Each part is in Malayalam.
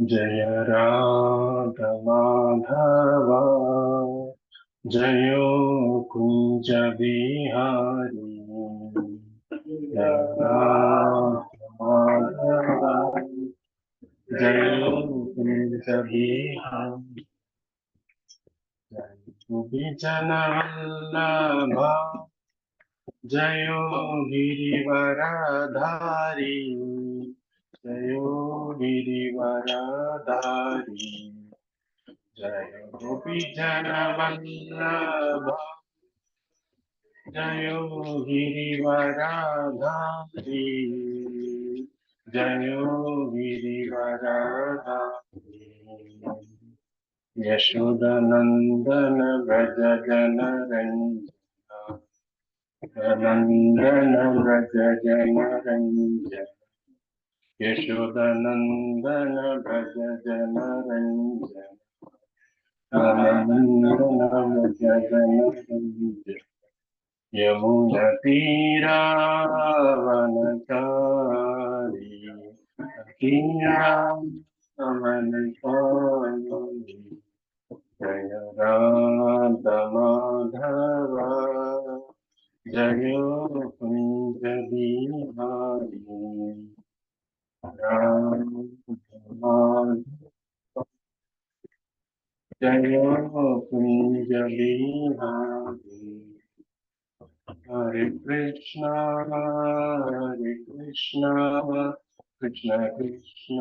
जय राघमाधव जयो कुञ्ज बिहारी। जय राघमाधव जयो कुञ्ज बिहारी। जय गोपीजन वल्लभ जयो गिरिवरधारी। जयो गिरिवरधारी। जय गोपीजन वल्लभ जयो गिरिवरधारी। जयो गिरिवरधारी। यशोदनन्दन व्रज जनरञ्जन नन्दन व्रज जनरञ्जन। यशोदनन्दन व्रज जनरञ्जन नन्दन व्रज जनरञ्जन। यमुनतीरावनचारी तीरावनचारी। जय राधमाधव जयो कुञ्ज बिहारी। राधमाधव जयो कुञ्ज बिहारी। हरे कृष्णा कृष्ण कृष्ण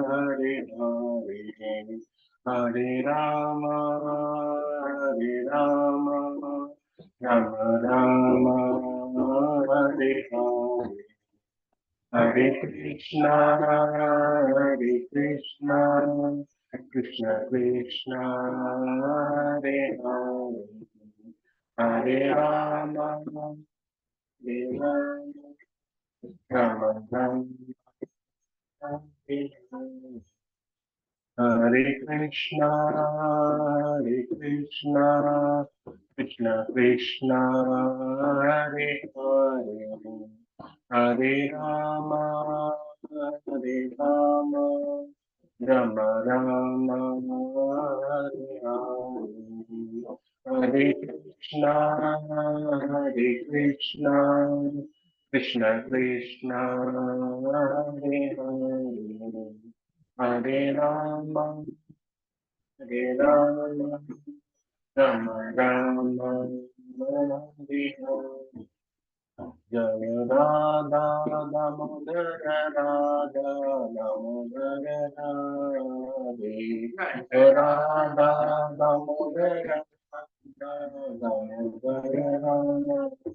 हरे हरे हरे राम राम राम हरे हरे। हरे कृष्णा कृष्ण कृष्ण हरे हरे हरे राम राम राम हरे हरे। हरे कृष्णा कृष्ण कृष्ण हरे हरे हरे राम राम राम हरे हरे। हरे कृष्णा कृष्ण कृष्ण हरे हरे हरे राम राम राम हरे हरे। जय राधा दामोदर राधे राधा दामोदर राधे।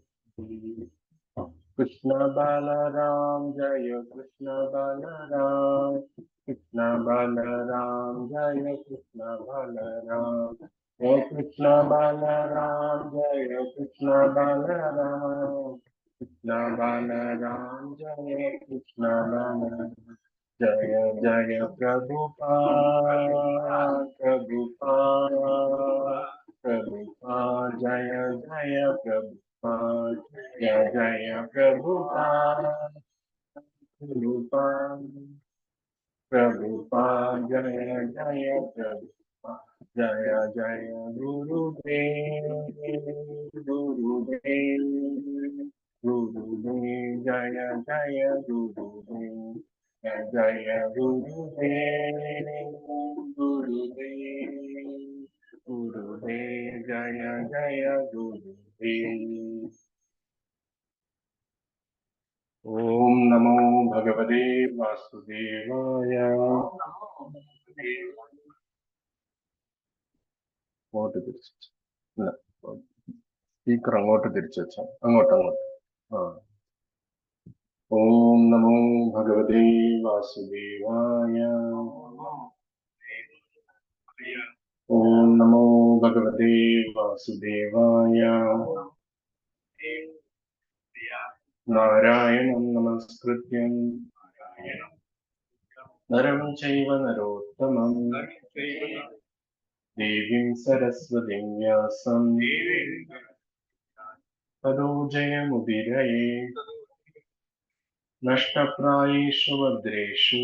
कृष्ण बलराम जय कृष्ण बलराम कृष्ण बलराम जय कृष्ण बलराम। जय कृष्ण बलराम जय कृष्ण बलराम कृष्ण बलराम जय कृष्ण बलराम। जय जय प्रभुपाद जय जय प्रभुपाद जय जय प्रभुपाद प्रभुपाद जय जय प्रभुपाद जय जय गुरुदेव जय जय गुरुदेव जय जय गुरुदेव जय जय गुरुदेव। ओम नमो भगवते वासुदेवाय। അങ്ങോട്ട് തിരിച്ചു ഇല്ല, സ്പീക്കർ അങ്ങോട്ട് തിരിച്ചു വെച്ചാൽ അങ്ങോട്ട് ആ. ഓം നമോ ഭഗവതേ വാസുദേവായ. ഓം നമോ ഭഗവതേ വാസുദേവായ. നാരായണം നമസ്കൃത്യം നരം ചൈവ നരോത്തമം ദേവീം സരസ്വതീം വ്യാസം തതോ ജയമുദീരയേ. नष्टप्रायेषु भद्रेषु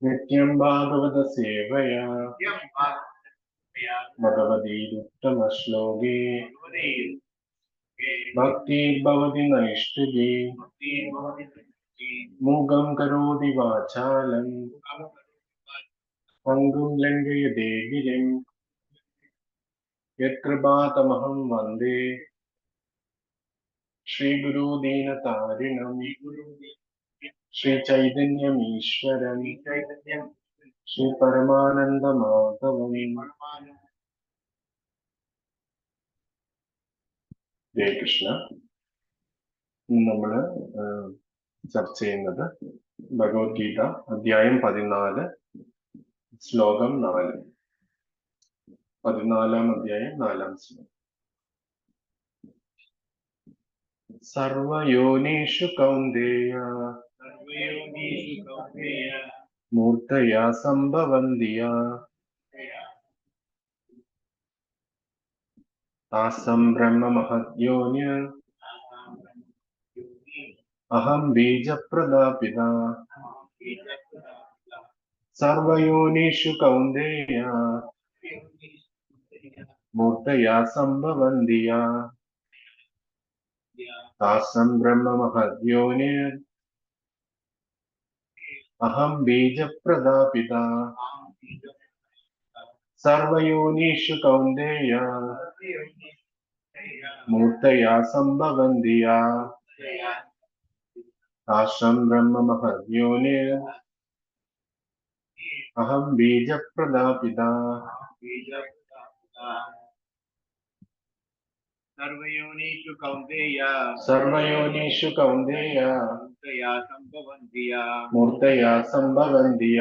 नित्यं भागवत सेवया भगवतीरुत्तमश्लोके भक्तिर्भवति नैष्ठिकी मूकं करोति वाचालं पङ्गुं लङ्घयते गिरिं यत्कृपातमहं वन्दे श्रीगुरुदीनतारिणं श्रीचैतन्यमीश्वरं श्रीपरमानन्दमाधवं ജയ കൃഷ്ണ. നമ്മൾ ചർച്ച ചെയ്യുന്നത് ഭഗവത്ഗീത അധ്യായം 14 ശ്ലോകം 4. 14-ാം അധ്യായം 4-ാം ശ്ലോകം. സർവയോനിഷു കൗന്ദേയ മൂർത്തയാ സംഭവന്തിയ താസം ബ്രഹ്മ മഹദ്യോന്യ അഹം ബീജപ്രദാപിത. സർവയോനിഷു കൗന്ദേയ മൂർത്തയാ സംഭവന്തിയ താസം ബ്രഹ്മ മഹദ്യോന്യ അഹം ബീജപ്രദാപിത. സർവയോനിഷു കൗന്ദേയ മൂർത്തയാ സംഭവന്തിയ താസം ബ്രഹ്മ മഹദ്യോന്യ അഹം ബീജപ്രദാപിത. സർവയോനിഷു കൗന്ദേയ മൂർത്തയാ സംഭവന്തിയ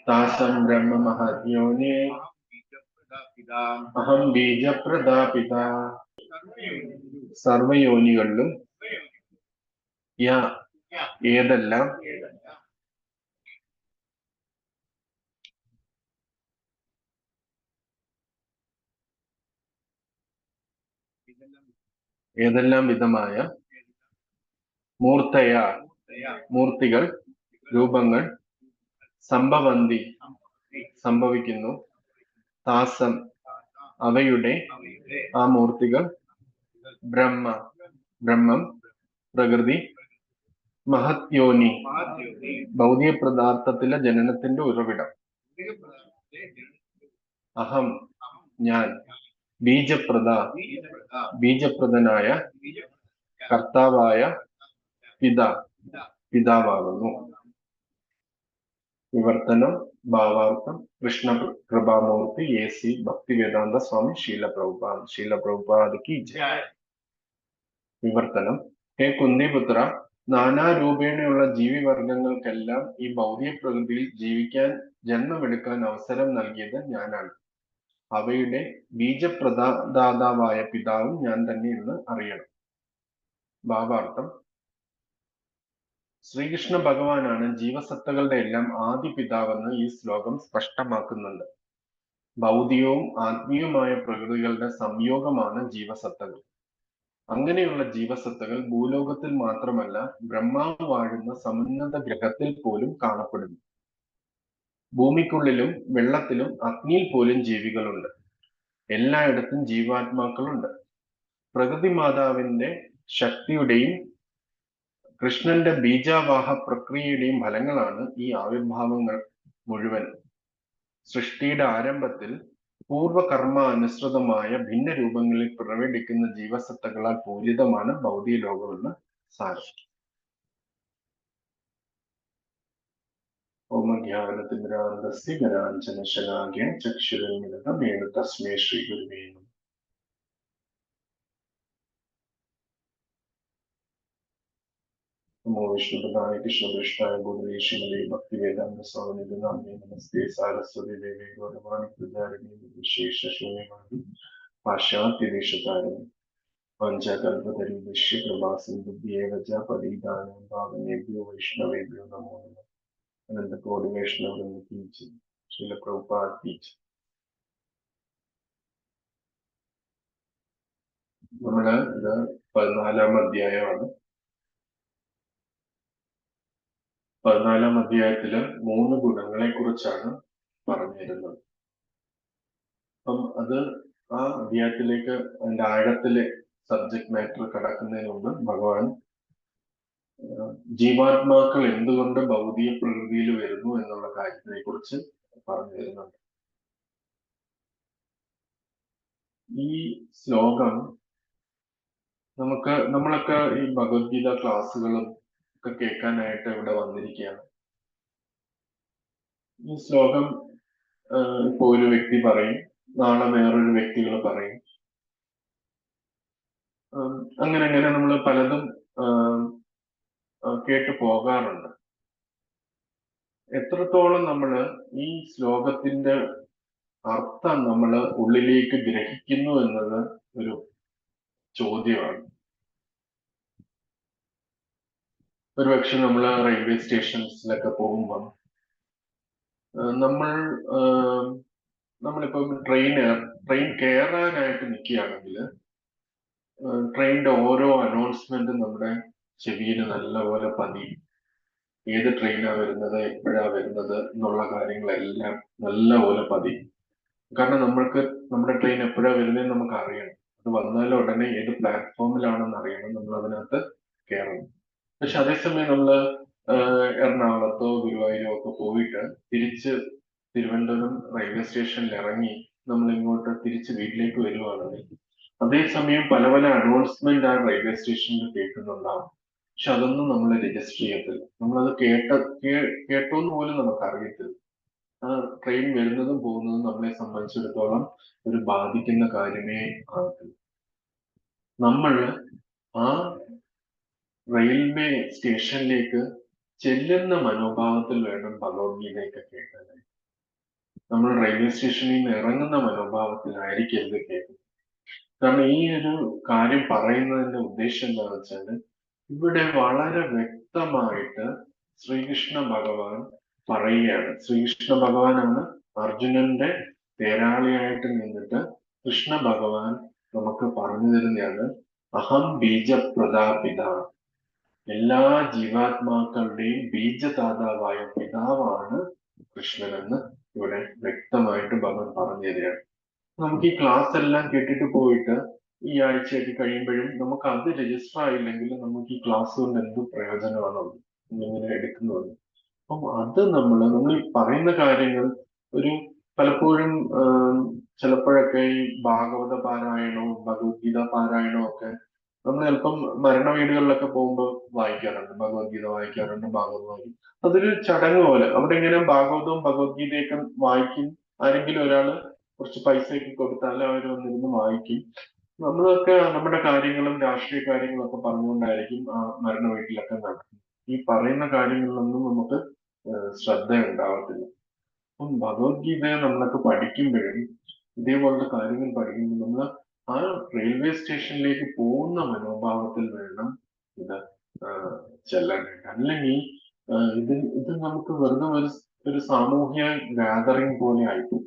താസം ബ്രഹ്മ മഹദ്യോന്യ അഹം ബീജപ്രദാപിത. സർവയോനികളിലും ഏതെല്ലാം വിധമായ മൂർത്തികൾ രൂപങ്ങൾ സംഭവിക്കുന്നു. താസം അവയുടെ ആ മൂർത്തികൾ ബ്രഹ്മം പ്രകൃതി മഹത്യോനി ഭൗതിക പദാർത്ഥത്തിലെ ജനനത്തിന്റെ ഉറവിടം. അഹം ഞാൻ ബീജപ്രദനായ കർത്താവായ പിതാവാകുന്നു. വിവർത്തനം ഭാവാർത്ഥം കൃഷ്ണ കൃപാമൂർത്തി AC ഭക്തിവേദാന്ത സ്വാമി ശീല പ്രഭുപാദ് കി ജയ്. വിവർത്തനം: ഹേ കുന്തിപുത്ര, നാനാരൂപേണയുള്ള ജീവിവർഗങ്ങൾക്കെല്ലാം ഈ ഭൗതിക പ്രകൃതിയിൽ ജീവിക്കാൻ ജന്മമെടുക്കാൻ അവസരം നൽകിയത് ഞാനാണ്. അവയുടെ ബീജപ്രദാതാവായ പിതാവും ഞാൻ തന്നെ എന്ന് അറിയണം. ഭാവാർത്ഥം: ശ്രീകൃഷ്ണ ഭഗവാനാണ് ജീവസത്തകളുടെ എല്ലാം ആദി പിതാവെന്ന് ഈ ശ്ലോകം സ്പഷ്ടമാക്കുന്നുണ്ട്. ഭൗതികവും ആത്മീയവുമായ പ്രകൃതികളുടെ സംയോഗമാണ് ജീവസത്തകൾ. അങ്ങനെയുള്ള ജീവസത്തകൾ ഭൂലോകത്തിൽ മാത്രമല്ല, ബ്രഹ്മാവ് വാഴുന്ന സമുന്നത ഗ്രഹത്തിൽ പോലും കാണപ്പെടുന്നു. ഭൂമിക്കുള്ളിലും വെള്ളത്തിലും അഗ്നിയിൽ പോലും ജീവികളുണ്ട്. എല്ലായിടത്തും ജീവാത്മാക്കളുണ്ട്. പ്രകൃതി മാതാവിന്റെ ശക്തിയുടെയും കൃഷ്ണന്റെ ബീജാവാഹ പ്രക്രിയയുടെയും ഫലങ്ങളാണ് ഈ ആവിർഭാവങ്ങൾ മുഴുവൻ. സൃഷ്ടിയുടെ ആരംഭത്തിൽ പൂർവകർമ്മ അനുസൃതമായ ഭിന്ന രൂപങ്ങളിൽ പ്രകടിക്കുന്ന ജീവസത്തകളാൽ പൂരിതമാണ് ഭൗതിക ലോകമെന്ന് സാരം. ഓമജ്ഞാനതിമിരാന്ധസ്യ ജ്ഞാനാഞ്ജനശലാകേന ചക്ഷുരുന്മിലിതമേന തസ്മൈ ശ്രീഗുരുവേ നമഃ. നമോ വിഷ്ണുപദായ കൃഷ്ണപൃഷ്ഠായ ഭൂതലേ ശ്രീമതേ ഭക്തിവേദാന്ത സ്വാമിനിധി നാമേ നമസ്തേ സാരസ്വതി ദേവി ഗൗരവാണി പ്രചാരിണി വിശേഷ ശൂന്യവാദി പാശ്ചാത്യദേശകാരിണി പഞ്ചകൽപതരീദൃശ്യ കൃപാസിന്ധുഭ്യേവ ച പതിതാനാം പാവനേഭ്യോ വൈഷ്ണവേഭ്യോ നമോ നമഃ. അനന്തകോടി വൈഷ്ണവവൃന്ദ കീ ജയ്. ശ്രീല പ്രഭുപാദ് കീ ജയ്. നമ്മള് ഇത് 14-ാം അധ്യായമാണ്. 14-ാം അധ്യായത്തില് 3 ഗുണങ്ങളെ കുറിച്ചാണ് പറഞ്ഞിരുന്നത്. അപ്പം അത് ആ അധ്യായത്തിലേക്ക് അതിന്റെ ആഴത്തിലെ സബ്ജക്ട് മാറ്റർ കടക്കുന്നതിന് മുമ്പ് ഭഗവാൻ ജീവാത്മാക്കൾ എന്തുകൊണ്ട് ഭൗതിക പ്രകൃതിയിൽ വരുന്നു എന്നുള്ള കാര്യത്തിനെ കുറിച്ച് പറഞ്ഞു തരുന്നുണ്ട്. ഈ ശ്ലോകം നമ്മളൊക്കെ ഈ ഭഗവത്ഗീത ക്ലാസ്സുകളും ഒക്കെ കേൾക്കാനായിട്ട് ഇവിടെ വന്നിരിക്കുകയാണ്. ഈ ശ്ലോകം ഇപ്പൊ ഒരു വ്യക്തി പറയും, നാളെ വേറൊരു വ്യക്തികൾ പറയും. അങ്ങനെ നമ്മൾ പലതും കേട്ടു പോകാറുണ്ട്. എത്രത്തോളം നമ്മൾ ഈ ശ്ലോകത്തിന്റെ അർത്ഥം നമ്മൾ ഉള്ളിലേക്ക് ഗ്രഹിക്കുന്നു എന്നത് ഒരു ചോദ്യമാണ്. ഒരുപക്ഷെ നമ്മൾ റെയിൽവേ സ്റ്റേഷൻസിലൊക്കെ പോകുമ്പം നമ്മളിപ്പം ട്രെയിൻ കയറാനായിട്ട് നിൽക്കുകയാണെങ്കിൽ ട്രെയിനിന്റെ ഓരോ അനൗൺസ്മെന്റും നമ്മുടെ ചെവിയിൽ നല്ലപോലെ പതിയും. ഏത് ട്രെയിനാണ് വരുന്നത്, എപ്പോഴാ വരുന്നത് എന്നുള്ള കാര്യങ്ങളെല്ലാം നല്ലപോലെ പതിയും. കാരണം നമ്മുടെ ട്രെയിൻ എപ്പോഴാ വരുന്നതെന്ന് നമുക്ക് അറിയണം. അത് വന്നാലും ഉടനെ ഏത് പ്ലാറ്റ്ഫോമിലാണെന്ന് അറിയണം, നമ്മൾ അതിനകത്ത് കയറണം. പക്ഷെ അതേസമയം നമ്മൾ എറണാകുളത്തോ ഗുരുവായൂരോ ഒക്കെ പോയിട്ട് തിരിച്ച് തിരുവനന്തപുരം റെയിൽവേ സ്റ്റേഷനിൽ ഇറങ്ങി നമ്മൾ ഇങ്ങോട്ട് തിരിച്ച് വീട്ടിലേക്ക് വരുവാണെങ്കിൽ അതേസമയം പല പല അനൗൺസ്മെന്റ് ആ റെയിൽവേ സ്റ്റേഷനിൽ കേൾക്കുന്നുണ്ടാവും. പക്ഷെ അതൊന്നും നമ്മൾ രജിസ്റ്റർ ചെയ്യത്തില്ല. നമ്മളത് കേട്ടോന്ന് പോലും നമുക്ക് അറിയത്തില്ല. ആ ട്രെയിൻ വരുന്നതും പോകുന്നതും നമ്മളെ സംബന്ധിച്ചിടത്തോളം ഒരു ബാധിക്കുന്ന കാര്യമേ ആകത്തില്ല. നമ്മൾ ആ റെയിൽവേ സ്റ്റേഷനിലേക്ക് ചെല്ലുന്ന മനോഭാവത്തിൽ വേണം ഭഗവത്ഗീതയൊക്കെ കേൾക്കാനായി. നമ്മൾ റെയിൽവേ സ്റ്റേഷനിൽ നിന്ന് ഇറങ്ങുന്ന മനോഭാവത്തിലായിരിക്കരുത് കേൾക്കുന്നത്. കാരണം ഈ ഒരു കാര്യം പറയുന്നതിന്റെ ഉദ്ദേശം എന്താണെന്ന് വെച്ചാൽ ഇവിടെ വളരെ വ്യക്തമായിട്ട് ശ്രീകൃഷ്ണ ഭഗവാൻ പറയുകയാണ്. ശ്രീകൃഷ്ണ ഭഗവാനാണ് അർജുനന്റെ തേരാളിയായിട്ട് നിന്നിട്ട് കൃഷ്ണ ഭഗവാൻ നമുക്ക് പറഞ്ഞു തരുന്നതാണ് അഹം ബീജപ്രദാപിത. എല്ലാ ജീവാത്മാക്കളുടെയും ബീജദാതാവായ പിതാവാണ് കൃഷ്ണനെന്ന് ഇവിടെ വ്യക്തമായിട്ട് ഭഗവാൻ പറഞ്ഞു തരികയാണ്. നമുക്ക് ഈ ക്ലാസ് എല്ലാം കേട്ടിട്ട് പോയിട്ട് ഈ ആഴ്ചയൊക്കെ കഴിയുമ്പോഴും നമുക്ക് അത് രജിസ്റ്റർ ആയില്ലെങ്കിൽ നമുക്ക് ഈ ക്ലാസ് കൊണ്ട് എന്ത് പ്രയോജനമാണുള്ളത് ഇങ്ങനെ എടുക്കുന്നത്. അപ്പം അത് നമ്മൾ ഈ പറയുന്ന കാര്യങ്ങൾ ഒരു പലപ്പോഴും ചിലപ്പോഴൊക്കെ ഈ ഭാഗവത പാരായണവും ഭഗവത്ഗീത പാരായണവും ഒക്കെ നമ്മൾ ചിലപ്പം മരണ വീടുകളിലൊക്കെ പോകുമ്പോൾ വായിക്കാറുണ്ട്, ഭഗവത്ഗീത വായിക്കാറുണ്ട്, ഭാഗവതം വായിക്കും. അതൊരു ചടങ്ങ് പോലെ അവിടെ ഇങ്ങനെ ഭാഗവതവും ഭഗവത്ഗീതയൊക്കെ വായിക്കും. ആരെങ്കിലും ഒരാള് കുറച്ച് പൈസയൊക്കെ കൊടുത്താൽ അവർ വന്നിരുന്ന് വായിക്കും. നമ്മളൊക്കെ നമ്മുടെ കാര്യങ്ങളും രാഷ്ട്രീയ കാര്യങ്ങളും ഒക്കെ പറഞ്ഞുകൊണ്ടായിരിക്കും ആ മരണ വീട്ടിലൊക്കെ നടക്കുന്നത്. ഈ പറയുന്ന കാര്യങ്ങളിലൊന്നും നമുക്ക് ശ്രദ്ധ ഉണ്ടാവത്തില്ല. അപ്പം ഭഗവത്ഗീത നമ്മളൊക്കെ പഠിക്കുമ്പോഴും ഇതേപോലത്തെ കാര്യങ്ങൾ പഠിക്കുമ്പോൾ നമ്മൾ ആ റെയിൽവേ സ്റ്റേഷനിലേക്ക് പോകുന്ന മനോഭാവത്തിൽ വേണം ഇത് ചെല്ലാനായിട്ട്. അല്ലെങ്കിൽ ഇത് നമുക്ക് വെറുതെ ഒരു സാമൂഹ്യ ഗാദറിംഗ് പോലെ ആയിപ്പോകും.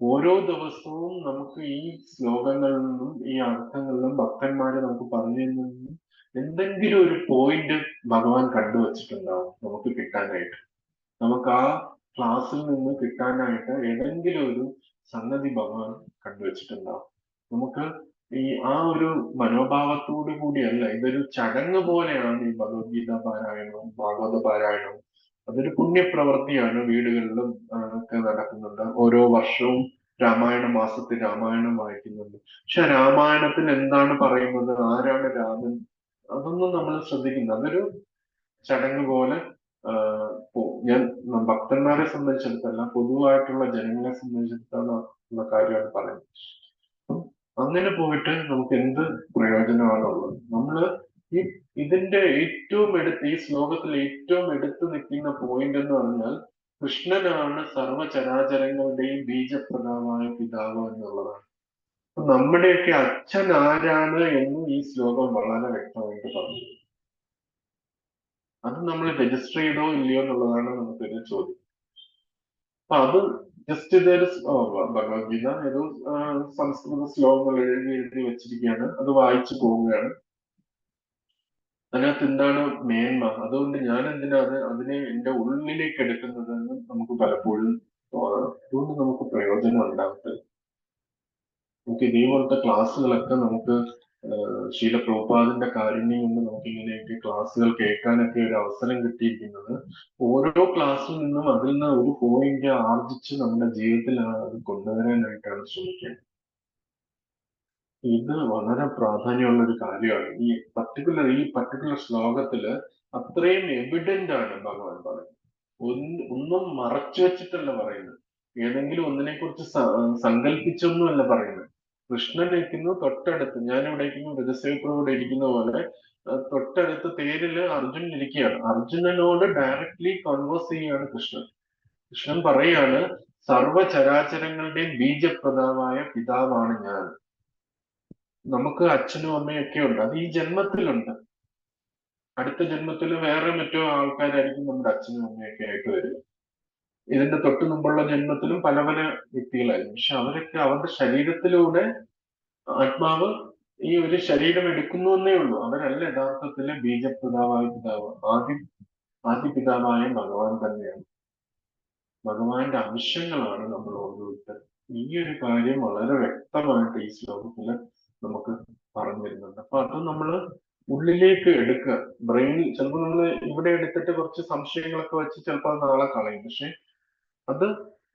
ഓരോ ദിവസവും നമുക്ക് ഈ ശ്ലോകങ്ങളിൽ നിന്നും ഈ അർത്ഥങ്ങളിലും ഭക്തന്മാരെ നമുക്ക് പറഞ്ഞു തരുന്നതിൽ എന്തെങ്കിലും ഒരു പോയിന്റ് ഭഗവാൻ കണ്ടുവച്ചിട്ടുണ്ടാവും നമുക്ക് കിട്ടാനായിട്ട്. നമുക്ക് ആ ക്ലാസ്സിൽ നിന്ന് കിട്ടാനായിട്ട് ഏതെങ്കിലും ഒരു സംഗതി ഭഗവാൻ കണ്ടുവച്ചിട്ടുണ്ടാവും. നമുക്ക് ഈ ആ ഒരു മനോഭാവത്തോടു കൂടിയല്ല, ഇതൊരു ചടങ്ങ് പോലെയാണ് ഈ ഭഗവത്ഗീത പാരായണവും ഭാഗവത പാരായണവും. അതൊരു പുണ്യപ്രവൃത്തിയാണ്. വീടുകളിലും ഒക്കെ നടക്കുന്നുണ്ട്. ഓരോ വർഷവും രാമായണ മാസത്തിൽ രാമായണം വായിക്കുന്നുണ്ട്. പക്ഷെ രാമായണത്തിൽ എന്താണ് പറയുന്നത്, ആരാണ് രാമൻ, അതൊന്നും നമ്മൾ ശ്രദ്ധിക്കുന്നത്. അതൊരു ചടങ്ങ് പോലെ ഞാൻ ഭക്തന്മാരെ സംബന്ധിച്ചിടത്തല്ല, പൊതുവായിട്ടുള്ള ജനങ്ങളെ സംബന്ധിച്ചിടത്തോളം ഉള്ള കാര്യമാണ് പറയുന്നത്. അങ്ങനെ പോയിട്ട് നമുക്ക് എന്ത് പ്രയോജനമാണുള്ളത്? നമ്മള് ഇതിന്റെ ഈ ശ്ലോകത്തിൽ ഏറ്റവും എടുത്തു നിൽക്കുന്ന പോയിന്റ് എന്ന് പറഞ്ഞാൽ കൃഷ്ണനാണ് സർവചരാചരങ്ങളുടെയും ബീജപ്രദമായ പിതാവ് എന്നുള്ളതാണ്. നമ്മുടെയൊക്കെ അച്ഛൻ ആരാണ് എന്ന് ഈ ശ്ലോകം വളരെ വ്യക്തമായിട്ട് പറഞ്ഞു. അത് നമ്മൾ രജിസ്റ്റർ ചെയ്തോ ഇല്ലയോ എന്നുള്ളതാണ് നമുക്കൊരു ചോദ്യം. അപ്പൊ അത് ജസ്റ്റ് ഇതൊരു ഭഗവത്ഗീത ഏതോ സംസ്കൃത ശ്ലോകങ്ങൾ എഴുതി വെച്ചിരിക്കുകയാണ്, അത് വായിച്ചു പോവുകയാണ്. അതിനകത്ത് എന്താണ് മേന്മ, അതുകൊണ്ട് ഞാൻ എന്തിനാ അതിനെ എന്റെ ഉള്ളിലേക്ക് എടുക്കുന്നതെന്ന് നമുക്ക് പലപ്പോഴും തോന്നാം. അതുകൊണ്ട് നമുക്ക് പ്രയോജനം ഉണ്ടാവട്ടെ. നമുക്ക് ഇതേപോലത്തെ ക്ലാസ്സുകളൊക്കെ നമുക്ക് ശീല പ്രഭുപാദിന്റെ കാരുണ്യം കൊണ്ട് നമുക്ക് ഇങ്ങനെയൊക്കെ ക്ലാസ്സുകൾ കേൾക്കാനൊക്കെ ഒരു അവസരം കിട്ടിയിരിക്കുന്നത്, ഓരോ ക്ലാസ്സിൽ നിന്നും അതിൽ നിന്ന് ഒരു പോയിന്റ് ആർജിച്ച് നമ്മുടെ ജീവിതത്തിൽ അത് കൊണ്ടുവരാനായിട്ടാണ് ശ്രമിക്കുന്നത്. ഇത് വളരെ പ്രാധാന്യമുള്ള ഒരു കാര്യമാണ്. ഈ പർട്ടിക്കുലർ ശ്ലോകത്തില് അത്രയും എവിഡന്റ് ആണ് ഭഗവാൻ പറയുന്നത്. ഒന്നും മറച്ചു വെച്ചിട്ടല്ല പറയുന്നത്, ഏതെങ്കിലും ഒന്നിനെ കുറിച്ച് സങ്കല്പിച്ചൊന്നുമല്ല പറയുന്നത്. കൃഷ്ണൻ ഇരിക്കുന്നു തൊട്ടടുത്ത്, ഞാനിവിടെ ഇരിക്കുന്നു, രജസേപ്രവിടെ ഇരിക്കുന്ന പോലെ തൊട്ടടുത്ത് തേരില് അർജുനൻ ഇരിക്കുകയാണ്. അർജുനനോട് ഡയറക്ട്ലി കോൺവേഴ്സ് ചെയ്യുകയാണ് കൃഷ്ണൻ. കൃഷ്ണൻ പറയാണ്, സർവചരാചരങ്ങളുടെയും ബീജപ്രദമായ പിതാവാണ് ഞാൻ. നമുക്ക് അച്ഛനും അമ്മയും ഒക്കെ ഉണ്ട്, അത് ഈ ജന്മത്തിലുണ്ട്. അടുത്ത ജന്മത്തിൽ വേറെ മറ്റോ ആൾക്കാരായിരിക്കും നമ്മുടെ അച്ഛനും അമ്മയൊക്കെ ആയിട്ട് വരിക. ഇതിന്റെ തൊട്ടു മുമ്പുള്ള ജന്മത്തിലും പല പല വ്യക്തികളായിരുന്നു. പക്ഷെ അവരൊക്കെ അവരുടെ ശരീരത്തിലൂടെ ആത്മാവ് ഈ ഒരു ശരീരം എടുക്കുന്നു എന്നേ ഉള്ളൂ. അവരല്ല യഥാർത്ഥത്തിലെ ബീജപ്രദാവായ പിതാവ്. ആദ്യ പിതാവായ ഭഗവാൻ തന്നെയാണ്. ഭഗവാന്റെ അംശങ്ങളാണ് നമ്മൾ ഓരോരുത്തർ. ഈ ഒരു കാര്യം വളരെ വ്യക്തമായിട്ട് ഈ ശ്ലോകത്തില് നമുക്ക് പറഞ്ഞു തരുന്നുണ്ട്. അപ്പൊ അത് നമ്മള് ഉള്ളിലേക്ക് എടുക്കുക. ബ്രെയിനിൽ ചിലപ്പോൾ നമ്മൾ ഇവിടെ എടുത്തിട്ട് കുറച്ച് സംശയങ്ങളൊക്കെ വെച്ച് ചിലപ്പോൾ നാളെ കളയും. പക്ഷെ അത്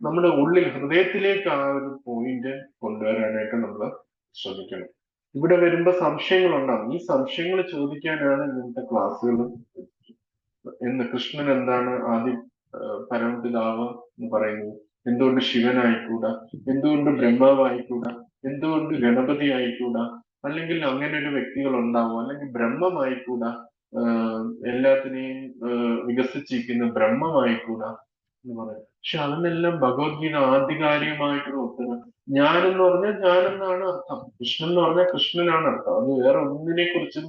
നമ്മുടെ ഉള്ളിൽ ഹൃദയത്തിലേക്ക് ആ ഒരു പോയിന്റ് കൊണ്ടുവരാനായിട്ട് നമ്മൾ ശ്രമിക്കണം. ഇവിടെ വരുമ്പോ സംശയങ്ങൾ ഉണ്ടാകും. ഈ സംശയങ്ങൾ ചോദിക്കാനാണ് ഇങ്ങനത്തെ ക്ലാസ്സുകൾ. കൃഷ്ണൻ എന്താണ് ആദ്യം പരമപിതാവ് എന്ന് പറയുന്നത്? എന്തുകൊണ്ട് ശിവനായിക്കൂടാ? എന്തുകൊണ്ട് ബ്രഹ്മാവായിക്കൂടാ? എന്തുകൊണ്ട് ഗണപതി ആയിക്കൂടാ? അല്ലെങ്കിൽ അങ്ങനെ ഒരു വ്യക്തികൾ ഉണ്ടാവും, അല്ലെങ്കിൽ ബ്രഹ്മമായിക്കൂടാ? എല്ലാത്തിനെയും വികസിച്ചിരിക്കുന്ന ബ്രഹ്മമായിക്കൂടാ എന്ന് പറയാം. പക്ഷെ അതിനെല്ലാം ഭഗവത്ഗീത ആധികാരികമായിട്ടുള്ള ഉത്തരം. ഞാനെന്ന് പറഞ്ഞാൽ ഞാനെന്നാണ് അർത്ഥം, കൃഷ്ണൻ എന്ന് പറഞ്ഞാൽ കൃഷ്ണനാണ് അർത്ഥം. അത് വേറെ ഒന്നിനെ കുറിച്ചും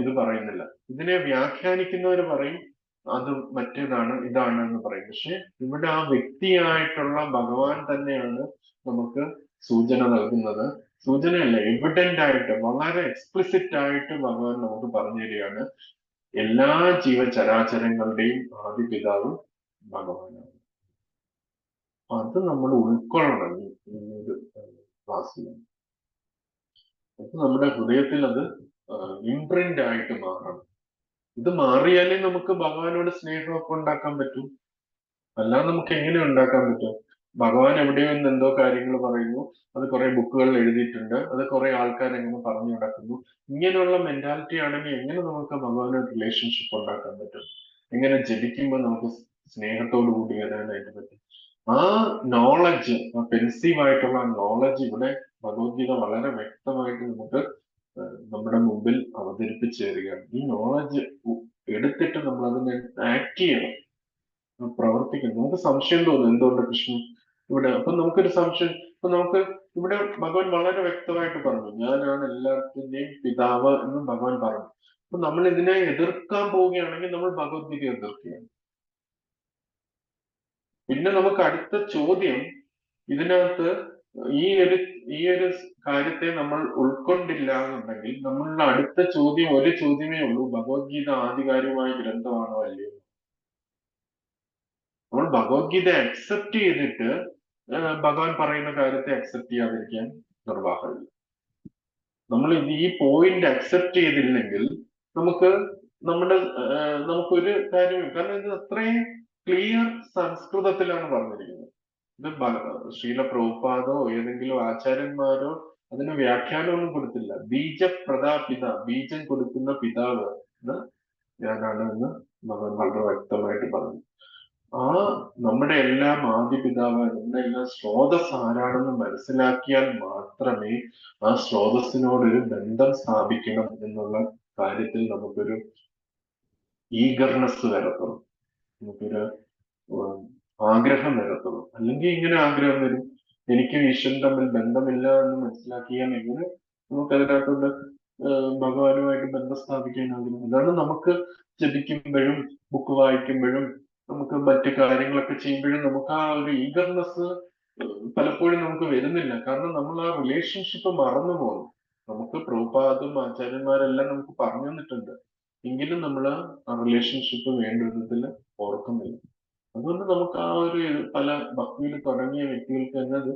ഇത് പറയുന്നില്ല. ഇതിനെ വ്യാഖ്യാനിക്കുന്നവർ പറയും അത് മറ്റേതാണ് ഇതാണ് എന്ന് പറയും. പക്ഷെ ഇവിടെ ആ വ്യക്തിയായിട്ടുള്ള ഭഗവാൻ തന്നെയാണ് നമുക്ക് സൂചന നൽകുന്നത്. സൂചനയല്ല, എവിഡന്റ് ആയിട്ട് വളരെ എക്സ്പ്ലിസിറ്റ് ആയിട്ട് ഭഗവാൻ നമുക്ക് പറഞ്ഞു തരികയാണ്, എല്ലാ ജീവചരാചരങ്ങളുടെയും ആദ്യ പിതാവ് ഭഗവാനാണ്. അത് നമ്മൾ ഉൾക്കൊള്ളണം ഈ ഒരു ക്ലാസ്സിൽ. അത് നമ്മുടെ ഹൃദയത്തിൽ അത് ഇംപ്രിന്റ് ആയിട്ട് മാറണം. ഇത് മാറിയാലേ നമുക്ക് ഭഗവാനോട് സ്നേഹമൊക്കെ ഉണ്ടാക്കാൻ പറ്റും. അല്ലാതെ നമുക്ക് എങ്ങനെ ഉണ്ടാക്കാൻ പറ്റും? ഭഗവാൻ എവിടെയോ നിന്ന് എന്തോ കാര്യങ്ങൾ പറയുന്നു, അത് കുറെ ബുക്കുകളിൽ എഴുതിയിട്ടുണ്ട്, അത് കുറെ ആൾക്കാർ എങ്ങനെ പറഞ്ഞു നടക്കുന്നു. ഇങ്ങനെയുള്ള മെന്റാലിറ്റി ആണെങ്കിൽ എങ്ങനെ നമുക്ക് ഭഗവാനോട് റിലേഷൻഷിപ്പ് ഉണ്ടാക്കാൻ പറ്റും? എങ്ങനെ ജപിക്കുമ്പോൾ നമുക്ക് സ്നേഹത്തോടു കൂടി വരാനായിട്ട് പറ്റും? ആ നോളജ്, ആ പെൻസീവ് ആയിട്ടുള്ള നോളജ് ഇവിടെ ഭഗവത്ഗീത വളരെ വ്യക്തമായിട്ട് നമുക്ക് നമ്മുടെ മുമ്പിൽ അവതരിപ്പിച്ചു തരികയാണ്. ഈ നോളജ് എടുത്തിട്ട് നമ്മൾ അതിനെ ആക്ട് ചെയ്യണം, പ്രവർത്തിക്കണം. നമുക്ക് സംശയം തോന്നും, എന്തുകൊണ്ട് കൃഷ്ണൻ ഇവിടെ? അപ്പൊ നമുക്കൊരു സംശയം, അപ്പൊ നമുക്ക് ഇവിടെ ഭഗവാൻ വളരെ വ്യക്തമായിട്ട് പറഞ്ഞു, ഞാനാണ് എല്ലാത്തിന്റെയും പിതാവ് എന്ന് ഭഗവാൻ പറഞ്ഞു. അപ്പൊ നമ്മൾ ഇതിനെ എതിർക്കാൻ പോവുകയാണെങ്കിൽ നമ്മൾ ഭഗവത്ഗീത എതിർക്കുകയാണ്. പിന്നെ നമുക്ക് അടുത്ത ചോദ്യം, ഇതിനകത്ത് ഈ ഒരു കാര്യത്തെ നമ്മൾ ഉൾക്കൊണ്ടില്ല എന്നുണ്ടെങ്കിൽ നമ്മളുടെ അടുത്ത ചോദ്യം ഒരു ചോദ്യമേ ഉള്ളൂ, ഭഗവത്ഗീത ആധികാരികമായ ഗ്രന്ഥമാണോ അല്ലയോ? നമ്മൾ ഭഗവത്ഗീത അക്സെപ്റ്റ് ചെയ്തിട്ട് ഭഗവാൻ പറയുന്ന കാര്യത്തെ അക്സെപ്റ്റ് ചെയ്യാതിരിക്കാൻ നിർവാഹമില്ല. നമ്മൾ ഈ പോയിന്റ് അക്സെപ്റ്റ് ചെയ്തില്ലെങ്കിൽ നമുക്ക് നമുക്കൊരു കാര്യമില്ല. കാരണം ഇത് അത്രയും ക്ലിയർ സംസ്കൃതത്തിലാണ് പറഞ്ഞിരിക്കുന്നത്. ഇത് ശ്രീല പ്രഭുപാദോ ഏതെങ്കിലും ആചാര്യന്മാരോ അതിന് വ്യാഖ്യാനമൊന്നും കൊടുത്തില്ല. ബീജപ്രദാപിത, ബീജം കൊടുക്കുന്ന പിതാവ് എന്ന് ഞാനാണ് എന്ന് ഭഗവാൻ വളരെ വ്യക്തമായിട്ട് പറഞ്ഞു. ആ നമ്മുടെ എല്ലാം ആദ്യ പിതാവ്, നമ്മുടെ എല്ലാം സ്രോതസ് ആരാണെന്ന് മനസ്സിലാക്കിയാൽ മാത്രമേ ആ സ്രോതസ്സിനോടൊരു ബന്ധം സ്ഥാപിക്കണം എന്നുള്ള കാര്യത്തിൽ നമുക്കൊരു ഈഗർനെസ് വരത്തുള്ളൂ, നമുക്കൊരു ആഗ്രഹം വരത്തുള്ളൂ. അല്ലെങ്കിൽ ഇങ്ങനെ ആഗ്രഹം വരും, എനിക്ക് ഈശ്വരൻ തമ്മിൽ ബന്ധമില്ല എന്ന് മനസ്സിലാക്കിയാൽ എങ്ങനെ നമുക്കതിനകത്തുള്ള ഭഗവാനുമായിട്ട് ബന്ധം സ്ഥാപിക്കാനാകും? അതാണ് നമുക്ക് ജപിക്കുമ്പോഴും ബുക്ക് വായിക്കുമ്പോഴും നമുക്ക് മറ്റു കാര്യങ്ങളൊക്കെ ചെയ്യുമ്പോഴും നമുക്ക് ആ ഒരു ഈഗർനെസ് പലപ്പോഴും നമുക്ക് വരുന്നില്ല. കാരണം നമ്മൾ ആ റിലേഷൻഷിപ്പ് മറന്നു പോകുന്നു. നമുക്ക് പ്രഭുപാദും ആചാര്യന്മാരെല്ലാം നമുക്ക് പറഞ്ഞു തന്നിട്ടുണ്ട്. എങ്കിലും നമ്മൾ ആ റിലേഷൻഷിപ്പ് വേണ്ട വിധത്തിൽ ഓർക്കുന്നില്ല. അതുകൊണ്ട് നമുക്ക് ആ ഒരു പല ഭക്തിയിൽ തുടങ്ങിയ വ്യക്തികൾക്ക് തന്നെ അത്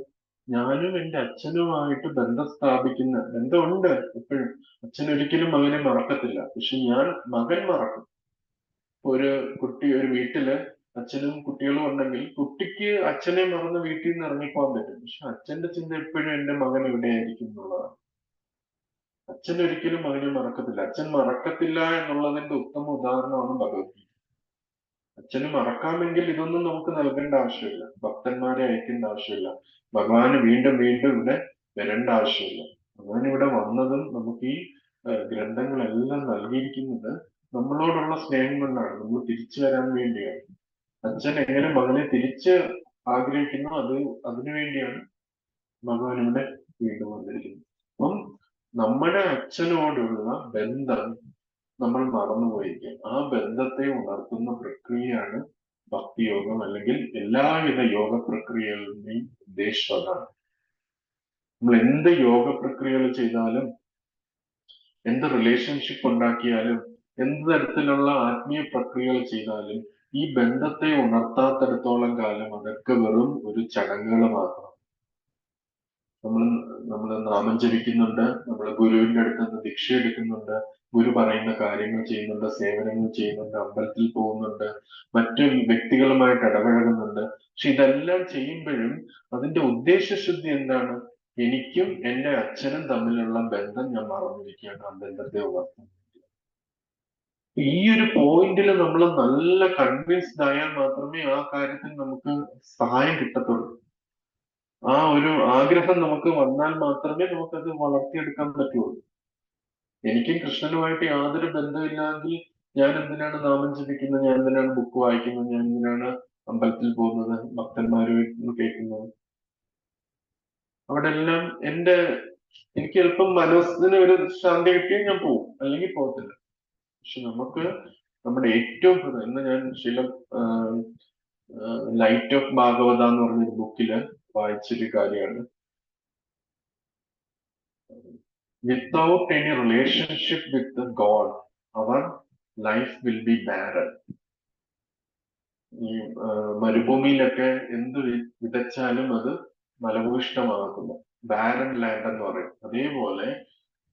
ഞാനും എൻ്റെ അച്ഛനുമായിട്ട് ബന്ധം സ്ഥാപിക്കുന്ന ബന്ധമുണ്ട് എപ്പോഴും. അച്ഛൻ ഒരിക്കലും മകനെ മറക്കത്തില്ല. പക്ഷെ മകൻ മറക്കും. ഒരു കുട്ടി ഒരു വീട്ടില് അച്ഛനും കുട്ടികളും ഉണ്ടെങ്കിൽ കുട്ടിക്ക് അച്ഛനെ മറന്ന് വീട്ടിൽ നിന്ന് ഇറങ്ങിപ്പോകാൻ പറ്റും. പക്ഷെ അച്ഛന്റെ ചിന്ത എപ്പോഴും എൻ്റെ മകൻ എവിടെയായിരിക്കും എന്നുള്ളതാണ്. അച്ഛൻ ഒരിക്കലും മകനെ മറക്കത്തില്ല. അച്ഛൻ മറക്കത്തില്ല എന്നുള്ളതിന്റെ ഉത്തമ ഉദാഹരണമാണ് ഭഗവത്ഗീത. അച്ഛന് മറക്കാമെങ്കിൽ ഇതൊന്നും നമുക്ക് നൽകേണ്ട ആവശ്യമില്ല. ഭക്തന്മാരെ അയക്കേണ്ട ആവശ്യമില്ല. ഭഗവാന് വീണ്ടും വീണ്ടും ഇവിടെ വരേണ്ട ആവശ്യമില്ല. ഭഗവാൻ ഇവിടെ വന്നതും നമുക്ക് ഈ ഗ്രന്ഥങ്ങളെല്ലാം നൽകിയിരിക്കുന്നത് നമ്മളോടുള്ള സ്നേഹം കൊണ്ടാണ്. നമ്മൾ തിരിച്ചു വരാൻ വേണ്ടിയാണ്. അച്ഛൻ എങ്ങനെ മകനെ തിരിച്ച് ആഗ്രഹിക്കുന്നു അതിനു വേണ്ടിയാണ് ഭഗവാൻ ഇവിടെ വീണ്ടും വന്നിരിക്കുന്നത്. അപ്പം നമ്മുടെ അച്ഛനോടുള്ള ബന്ധം നമ്മൾ മറന്നുപോയിരിക്കും. ആ ബന്ധത്തെ ഉണർത്തുന്ന പ്രക്രിയയാണ് ഭക്തിയോഗം, അല്ലെങ്കിൽ എല്ലാവിധ യോഗ പ്രക്രിയകളുടെയും ഉദ്ദേശം അതാണ്. നമ്മൾ എന്ത് യോഗ പ്രക്രിയകൾ ചെയ്താലും, എന്ത് റിലേഷൻഷിപ്പ് ഉണ്ടാക്കിയാലും, എന്ത് തരത്തിലുള്ള ആത്മീയ പ്രക്രിയകൾ ചെയ്താലും ഈ ബന്ധത്തെ ഉണർത്താത്തിടത്തോളം കാലം അതൊക്കെ വെറും ഒരു ചടങ്ങുകൾ മാത്രം. നമ്മൾ നാമം ജപിക്കുന്നുണ്ട്, നമ്മൾ ഗുരുവിന്റെ അടുത്ത് നിന്ന് ദീക്ഷ എടുക്കുന്നുണ്ട്, ഗുരു പറയുന്ന കാര്യങ്ങൾ ചെയ്യുന്നുണ്ട്, സേവനങ്ങൾ ചെയ്യുന്നുണ്ട്, അമ്പലത്തിൽ പോകുന്നുണ്ട്, മറ്റു വ്യക്തികളുമായിട്ട് ഇടപഴകുന്നുണ്ട്. പക്ഷെ ഇതെല്ലാം ചെയ്യുമ്പോഴും അതിന്റെ ഉദ്ദേശശുദ്ധി എന്താണ്? എനിക്കും എൻ്റെ അച്ഛനും തമ്മിലുള്ള ബന്ധം ഞാൻ മറന്നിരിക്കുകയാണ്. ആ ബന്ധത്തെ ഉണർത്തുന്നത്. ഈ ഒരു പോയിന്റിൽ നമ്മൾ നല്ല കൺവിൻസ്ഡ് ആയാൽ മാത്രമേ ആ കാര്യത്തിൽ നമുക്ക് സഹായം കിട്ടത്തുള്ളൂ. ആ ഒരു ആഗ്രഹം നമുക്ക് വന്നാൽ മാത്രമേ നമുക്കത് വളർത്തിയെടുക്കാൻ പറ്റുള്ളൂ. എനിക്കും കൃഷ്ണനുമായിട്ട് യാതൊരു ബന്ധമില്ലെങ്കിൽ ഞാൻ എന്തിനാണ് നാമം ജപിക്കുന്നത്, ഞാൻ എന്തിനാണ് ബുക്ക് വായിക്കുന്നത്, ഞാൻ എന്തിനാണ് അമ്പലത്തിൽ പോകുന്നത്, ഭക്തന്മാരുമായിട്ട് കേൾക്കുന്നത്? അവിടെ എല്ലാം എനിക്ക് ചിലപ്പം മനസ്സിന് ഒരു ശാന്തി കിട്ടിയാൽ ഞാൻ പോകും, അല്ലെങ്കിൽ പോകത്തില്ല. പക്ഷെ നമുക്ക് നമ്മുടെ ഏറ്റവും ഇന്ന് ഞാൻ ലൈറ്റ് ഓഫ് ഭാഗവത എന്ന് പറഞ്ഞൊരു ബുക്കില് വായിച്ചൊരു കാര്യമാണ്. Without any relationship with God our life will be barren. ഈ മരുഭൂമിയിലൊക്കെ എന്ത് വിതച്ചാലും അത് ഫലഭൂയിഷ്ടമാകുന്നു. ബാരൻ ലാൻഡ് എന്ന് പറയും. അതേപോലെ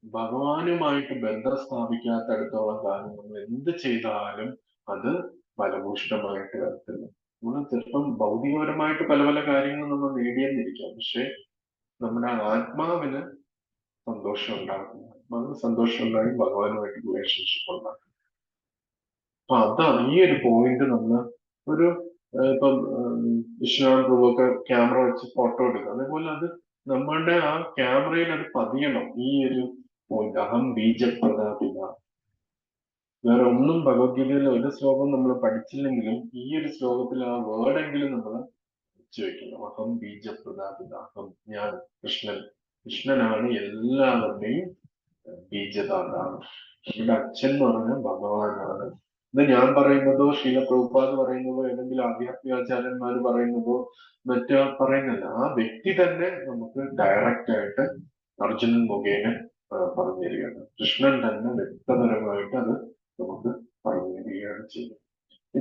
ഭഗവാനുമായിട്ട് ബന്ധം സ്ഥാപിക്കാത്തടത്തോളം കാലം നമ്മൾ എന്ത് ചെയ്താലും അത് ഫലഭൂയിഷ്ടമായിട്ട് വരത്തില്ല. നമ്മൾ ചിലപ്പം ഭൗതികപരമായിട്ട് പല പല കാര്യങ്ങളും നമ്മൾ നേടിയെന്നിരിക്കാം, പക്ഷെ നമ്മുടെ ആത്മാവിന് സന്തോഷം ഉണ്ടാകും. ആത്മാവിന് സന്തോഷം ഉണ്ടായി ഭഗവാനുമായിട്ട് റിലേഷൻഷിപ്പ് ഉണ്ടാകും. അപ്പൊ അതാണ് ഈ ഒരു പോയിന്റ്. നമ്മൾ ഒരു ഇപ്പം വിശ്വനാഥ് പ്രഭുവൊക്കെ ക്യാമറ വെച്ച് ഫോട്ടോ എടുക്കുക, അതേപോലെ അത് നമ്മളുടെ ആ ക്യാമറയിൽ അത് പതിയണം. ഈ ഒരു പോയിന്റ്, അഹം ബീജപ്രദാപിത. വേറെ ഒന്നും ഭഗവത്ഗീതയിൽ ഒരു ശ്ലോകം നമ്മൾ പഠിച്ചില്ലെങ്കിലും ഈ ഒരു ശ്ലോകത്തിൽ ആ വേർഡെങ്കിലും നമ്മൾ വെച്ച് വെക്കണം. അഹം ബീജപ്രദാപിത. അഹം, ഞാൻ കൃഷ്ണനാണ് എല്ലാവരുടെയും ബീജദാതാവ്. ഇവിടെ അച്ഛൻ എന്ന് പറഞ്ഞാൽ ഭഗവാനാണ്. ഇത് ഞാൻ പറയുന്നതോ ശീല പ്രഭുപാദ് പറയുന്നതോ ഏതെങ്കിലും ആധ്യാത്മികാചാര്യന്മാർ പറയുന്നതോ മറ്റോ പറയുന്നില്ല. ആ വ്യക്തി തന്നെ നമുക്ക് ഡയറക്റ്റ് ആയിട്ട് അർജുനൻ മുഖേന പറഞ്ഞു തരികയാണ്. കൃഷ്ണൻ തന്നെ വ്യക്തപരമായിട്ട് അത് നമുക്ക് പറഞ്ഞു തരികയാണ് ചെയ്യുന്നത്.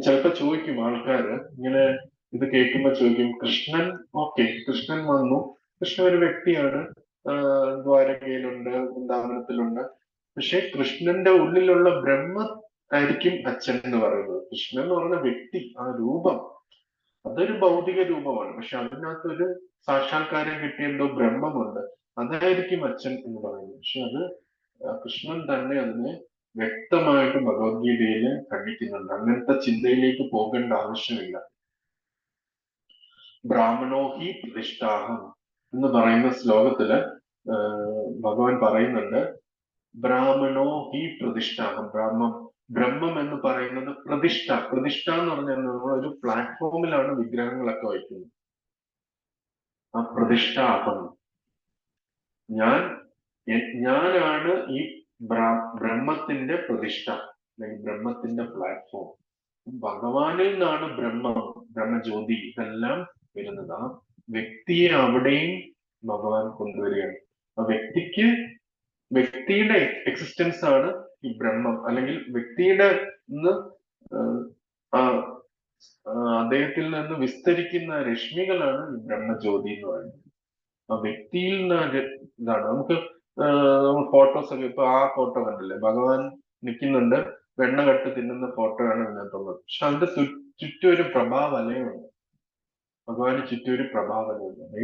ചിലപ്പോ ചോദിക്കും ആൾക്കാര്, ഇങ്ങനെ ഇത് കേൾക്കുമ്പോ ചോദിക്കും, കൃഷ്ണൻ, ഓക്കെ, കൃഷ്ണൻ വന്നു, കൃഷ്ണൻ ഒരു വ്യക്തിയാണ്, ദ്വാരകയിലുണ്ട്, വൃന്ദാവനത്തിലുണ്ട്. പക്ഷെ കൃഷ്ണന്റെ ഉള്ളിലുള്ള ബ്രഹ്മ ആയിരിക്കും അച്ഛൻ എന്ന് പറയുന്നത്. കൃഷ്ണൻ എന്ന് പറയുന്ന വ്യക്തി, ആ രൂപം, അതൊരു ഭൗതിക രൂപമാണ്. പക്ഷെ അതിനകത്ത് ഒരു സാക്ഷാത്കാരം കിട്ടിയ എന്തോ ബ്രഹ്മമുണ്ട്, അതായിരിക്കും അച്ഛൻ എന്ന് പറയുന്നത്. പക്ഷെ അത് കൃഷ്ണൻ തന്നെ അതിനെ വ്യക്തമായിട്ട് ഭഗവത്ഗീതയിൽ ഖണ്ഡിക്കുന്നുണ്ട്. അങ്ങനത്തെ ചിന്തയിലേക്ക് പോകേണ്ട ആവശ്യമില്ല. ബ്രാഹ്മണോ ഹി പ്രതിഷ്ഠാഹം എന്ന് പറയുന്ന ശ്ലോകത്തില് ഭഗവാൻ പറയുന്നുണ്ട്, ബ്രാഹ്മണോ ഹി പ്രതിഷ്ഠാഹം. ബ്രഹ്മം എന്ന് പറയുന്നത് പ്രതിഷ്ഠ എന്ന് പറഞ്ഞാൽ നമ്മൾ ഒരു പ്ലാറ്റ്ഫോമിലാണ് വിഗ്രഹങ്ങളൊക്കെ വയ്ക്കുന്നത്. ആ പ്രതിഷ്ഠാഹം, ഞാനാണ് ഈ ബ്രഹ്മത്തിന്റെ പ്രതിഷ്ഠ, അല്ലെങ്കിൽ ബ്രഹ്മത്തിന്റെ പ്ലാറ്റ്ഫോം. ഭഗവാനിൽ നിന്നാണ് ബ്രഹ്മജ്യോതി ഇതെല്ലാം വരുന്നത്. ആ വ്യക്തിയെ അവിടെയും ഭഗവാൻ കൊണ്ടുവരികയാണ്. ആ വ്യക്തിയുടെ എക്സിസ്റ്റൻസ് ആണ് ഈ ബ്രഹ്മം, അല്ലെങ്കിൽ വ്യക്തിയുടെ നിന്ന് ആ അദ്ദേഹത്തിൽ നിന്ന് വിസ്തരിക്കുന്ന രശ്മികളാണ് ഈ ബ്രഹ്മജ്യോതി എന്ന് പറയുന്നത്. ആ വ്യക്തിയിൽ നിന്ന് ഇതാണ് നമുക്ക് ഫോട്ടോസ് ഒക്കെ ഇപ്പൊ ആ ഫോട്ടോ കണ്ടില്ലേ, ഭഗവാൻ നിൽക്കുന്നുണ്ട്, വെണ്ണ കട്ട് തിന്നുന്ന ഫോട്ടോയാണ് ഇതിനകത്തുള്ളത്. പക്ഷെ അതിന്റെ ചുറ്റും ഒരു പ്രഭാവലയമുണ്ട്. ഭഗവാന് ചുറ്റും ഒരു പ്രഭാവലയുണ്ട്.